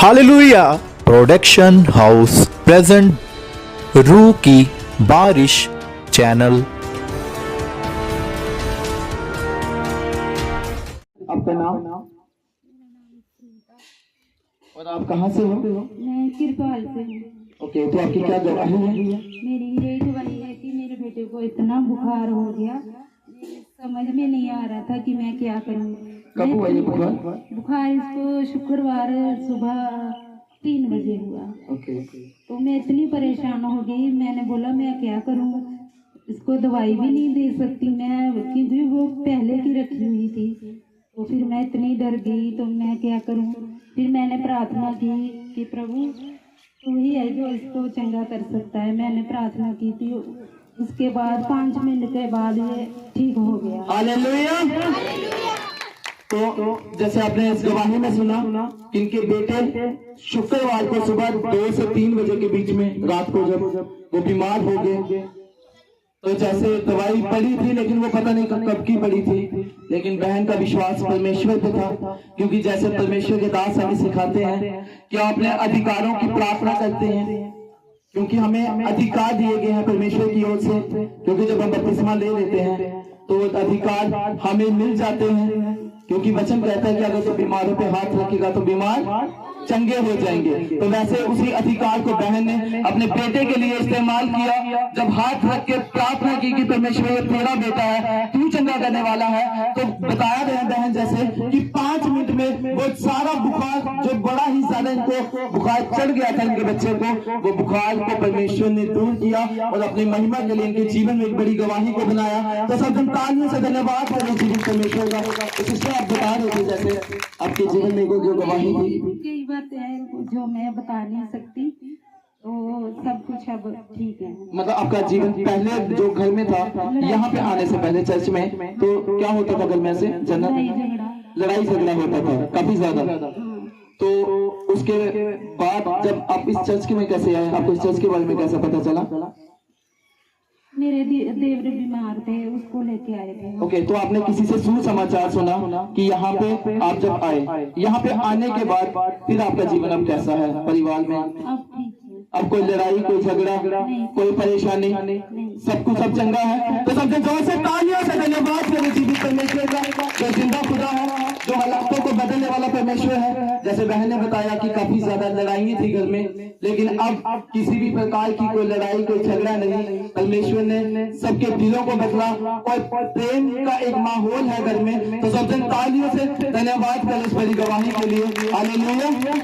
Hallelujah production house present रूह की बारिश चैनल। आपका नाम और आप कहाँ से हो? मैं किरपाल से हूँ। ओके, तो आपकी क्या गवाही है? मेरी ये गवाही है कि मेरे बेटे को इतना बुखार हो गया, समझ में नहीं आ रहा था कि मैं क्या करूँ। कब हुआ ये बुखार? बुखार इसको शुक्रवार सुबह 3 बजे हुआ। ओके, तो मैं इतनी परेशान हो गई, मैंने बोला मैं क्या करूँ, इसको दवाई भी नहीं दे सकती मैं, क्योंकि वो पहले की रखी हुई थी। तो फिर मैं इतनी डर गई, तो मैं क्या करूँ। फिर मैंने प्रार्थना की कि प्रभु तू ही है जो इसको चंगा कर सकता है। मैंने प्रार्थना की थी, उसके बाद 5 मिनट के बाद ये ठीक हो गया। हालेलुया। तो जैसे आपने इस गवाही में सुना, इनके बेटे शुक्रवार को सुबह 2 से 3 बजे के बीच में रात को जब वो बीमार हो गए, तो जैसे दवाई पड़ी थी लेकिन वो पता नहीं कब की पड़ी थी, लेकिन बहन का विश्वास परमेश्वर पे था, क्योंकि जैसे परमेश्वर के दास हमें सिखाते हैं कि आप अपने अधिकारों की प्रार्थना करते हैं, क्योंकि हमें अधिकार दिए गए हैं परमेश्वर की ओर से। क्योंकि जब हम बपतिस्मा ले लेते हैं तो अधिकार हमें मिल जाते हैं, क्योंकि वचन कहता है कि अगर तो बीमारों पे हाथ रखेगा तो बीमार चंगे हो जाएंगे। तो वैसे उसी अधिकार को बहन ने अपने बेटे के लिए इस्तेमाल किया। जब हाथ रख के प्रार्थना की कि परमेश्वर ये तेरा बेटा है, तू चंगा करने वाला है, तो बताया गया बहन जैसे कि 5 मिनट में वो सारा बुखार, जो बड़ा ही ज्यादा इनको बुखार चढ़ गया था इनके बच्चे को, वो बुखार को परमेश्वर ने दूर किया और अपनी महिमा के लिए इनके जीवन में एक बड़ी गवाही को बनाया। तो सब तालियों से धन्यवाद करें जीवन परमेश्वर का। इसलिए आप बता रहे थे जैसे आपके जीवन में जो गवाही थी, कई बातें हैं जो मैं बता नहीं सकती, तो सब कुछ अब ठीक है। मतलब आपका जीवन पहले जो घर में था, यहाँ पे आने से पहले चर्च में, तो क्या होता था घर में से? लड़ाई झगड़ा होता था काफी ज्यादा। तो उसके बाद जब आप इस चर्च में कैसे आए, आपको इस चर्च के बारे में कैसा पता चला? मेरे देवर बीमार थे, उसको लेके आए थे। ओके, तो आपने किसी से सुसमाचार सुना कि यहाँ पे आप जब आए, यहाँ पे आने के बाद फिर आपका जीवन अब कैसा है परिवार में? अब ठीक है। अब कोई लड़ाई, कोई झगड़ा, कोई परेशानी, सब कुछ अब चंगा है। तो सबसे जोर से तालियों से धन्यवाद करें जीवित परमेश्वर का, जो जिंदा खुदा है, जो हालातों को बदलने वाला परमेश्वर है। जैसे बहन ने बताया कि काफी ज्यादा लड़ाई थी घर में, लेकिन अब किसी भी प्रकार की कोई लड़ाई, कोई झगड़ा नहीं। परमेश्वर ने सबके दिलों को बदला और प्रेम का एक माहौल है घर में। तो सबसे तालियों से धन्यवाद करें इस बड़ी गवाही के लिए। हालेलुया।